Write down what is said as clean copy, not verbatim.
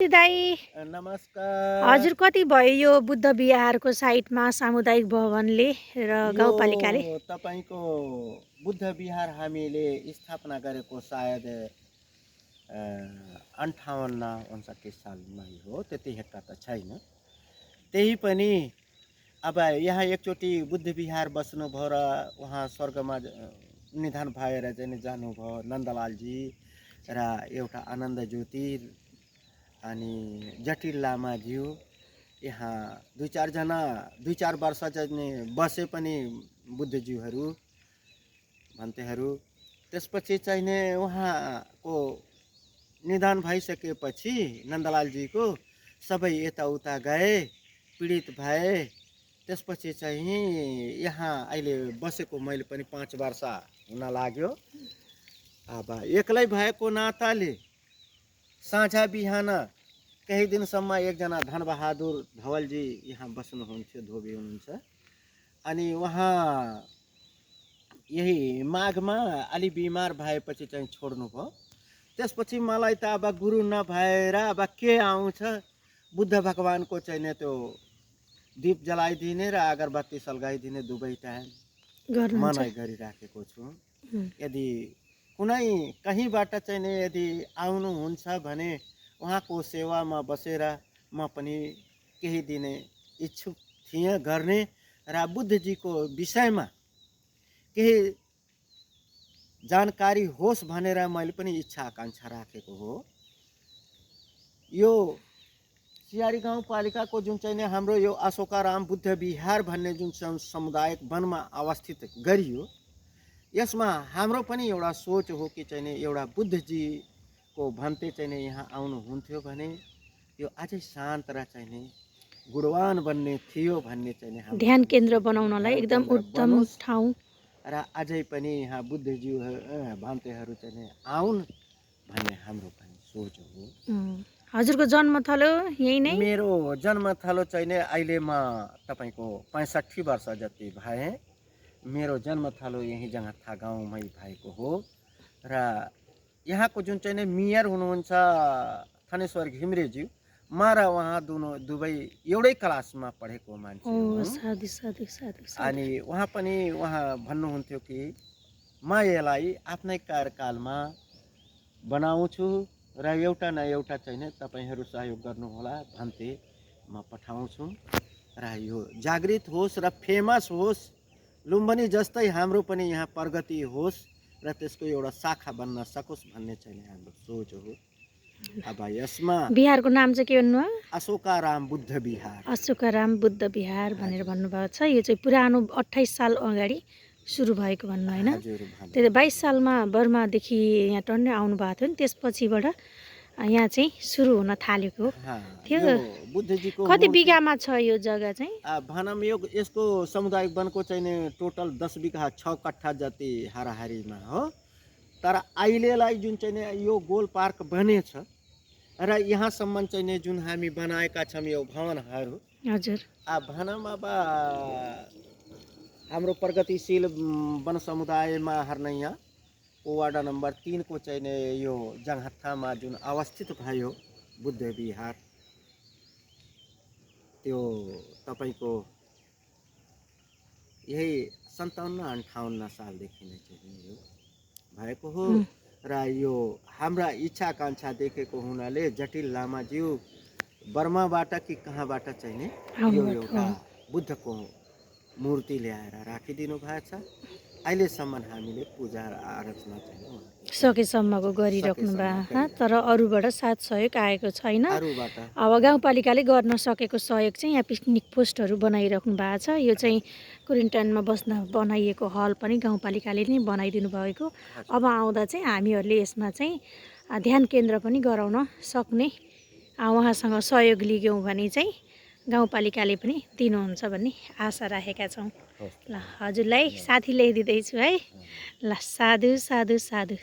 दाई नमस्कार। हजुर कति भयो यो बुद्ध विहारको साइटमा सामुदायिक भवनले र यो गाउँपालिकाले? तपाईँको बुद्ध विहार हामीले स्थापना गरेको सायद 58-59 सालमा हो। त्यति हेक्टर त छैन। त्यही पनि अब यहाँ एकचोटि बुद्ध विहार बस्नुभयो र उहाँ स्वर्गमा निधन भएर चाहिँ जानुभयो नन्दलालजी र एउटा आनन्द ज्योति अनि जटिल लामाज्यू यहाँ दुई चार वर्ष चाहिँ बसे पनि बुद्धज्यूहरू भन्तेहरू। त्यसपछि चाहिँ नि उहाँको निधन भइसकेपछि नन्दलालजीको सबै यताउता गए, पीडित भए। त्यसपछि चाहिँ यहाँ अहिले बसेको मैले पनि 5 वर्ष हुन लाग्यो। अब एक्लै भएको नाताले साँझ बिहान केही दिनसम्म एकजना धनबहादुर धवलजी यहाँ बस्नुहुन्थ्यो, धोबी हुनुहुन्छ। अनि उहाँ यही माघमा अलि बिमार भएपछि चाहिँ छोड्नुभयो। त्यसपछि मलाई त अब गुरु नभएर अब के आउँछ, बुद्ध भगवानको चाहिँ नि त्यो दीप जलाइदिने र अगरबत्ती सल्काइदिने दुवै टाइम मनाइ गरिराखेको छु। यदि कुनै कहीँबाट चाहिँ नि यदि आउनुहुन्छ भने उहाँको सेवामा बसेर म पनि केही दिने इच्छुक थिएँ गर्ने र बुद्धजीको विषयमा केही जानकारी होस् भनेर मैले पनि इच्छा आकांक्षा राखेको हो। यो सियारी गाउँपालिकाको जुन चाहिँ हाम्रो यो अशोकाराम बुद्ध विहार भन्ने जुन सामुदायिक वनमा अवस्थित गरियो, यसमा हाम्रो पनि एउटा सोच हो कि चाहिँ एउटा बुद्धजीको भन्ते चाहिँ यहाँ आउनुहुन्थ्यो भने यो अझै शान्त र चाहिँ गुणवान बन्ने थियो भन्ने चाहिँ ध्यान केन्द्र बनाउनलाई एकदम उत्तम ठाउँ र अझै पनि यहाँ बुद्धज्यू भन्तेहरू चाहिँ आउन् भन्ने हाम्रो पनि सोच हो। हजुरको जन्मथलो यही नै? मेरो जन्मथलो चाहिँ अहिले म तपाईँको 65 वर्ष जति भए। मेरो जन्मथलो यही जङ्गथा गाउँमै भएको हो र यहाँको जुन चाहिँ मेयर हुनुहुन्छ थनेश्वर घिमिरेज्यू, म र उहाँ दुवै एउटै क्लासमा पढेको मान्छे हो। अनि उहाँ पनि भन्नुहुन्थ्यो कि म यसलाई आफ्नै कार्यकालमा बनाउँछु र एउटा न एउटा चाहिँ तपाईँहरू सहयोग गर्नुहोला भन्थे म पठाउँछु र यो जागृत होस् र फेमस होस्, लुम्बिनी जस्तै हाम्रो पनि यहाँ प्रगति होस् र त्यसको एउटा शाखा बन्न सकोस् भन्ने चाहिँ हाम्रो सोच हो। अब यसमा बिहारको नाम चाहिँ के भन्नुभयो? अशोकाराम बुद्ध विहार। अशोकाराम बुद्ध विहार भनेर भन्नुभएको छ। यो चाहिँ पुरानो 28 साल अगाडि सुरु भएको भन्नु होइन? त्यही 22 सालमा बर्मादेखि यहाँ टन्नै आउनुभएको थियो नि, त्यसपछिबाट यहाँ चाहिँ सुरु हुन थालेको थियो। बुद्धजीको कति बिघामा छ यो जग्गा चाहिँ? भनौँ यसको सामुदायिक वनको चाहिँ टोटल 10 बिघा 6 कट्ठा जति हाराहारीमा हो। तर अहिलेलाई जुन चाहिँ यो गोल पार्क बनेछ र यहाँसम्म चाहिँ जुन हामी बनाएका छौँ यो भवनहरू, हजुर, भनौँ अब हाम्रो प्रगतिशील वन समुदायमा हर्नैया वार्ड नम्बर 3 को चाहिँ यो जङ्गथामा जुन अवस्थित भयो बुद्ध विहार, त्यो तपाईँको यही 57-58 सालदेखि नै चाहिँ यो भएको हो। र यो हाम्रा इच्छा आकांक्षा देखेको हुनाले जटिल लामाज्यू बर्माबाट कि कहाँबाट चाहिँ यो एउटा बुद्धको मूर्ति ल्याएर राखिदिनु भएको छ। अहिलेसम्म हामीले पूजा आराधना चाहिँ सकेसम्मको गरिराख्नु भएको, तर अरूबाट साथ सहयोग आएको छैन। अब गाउँपालिकाले गर्न सकेको सहयोग चाहिँ यहाँ पिकनिक पोस्टहरू बनाइराख्नु भएको छ। यो चाहिँ क्वारेन्टाइनमा बस्न बनाइएको हल पनि गाउँपालिकाले नै बनाइदिनु भएको। अब आउँदा चाहिँ हामीहरूले यसमा चाहिँ ध्यान केन्द्र पनि गराउन सक्ने उहाँसँग सहयोग लियौँ भने चाहिँ गाउँपालिकाले पनि दिनुहुन्छ भन्ने आशा राखेका छौँ। ल हजुरलाई साथी ल्याइदिँदैछु है। ल साधु साधु साधु।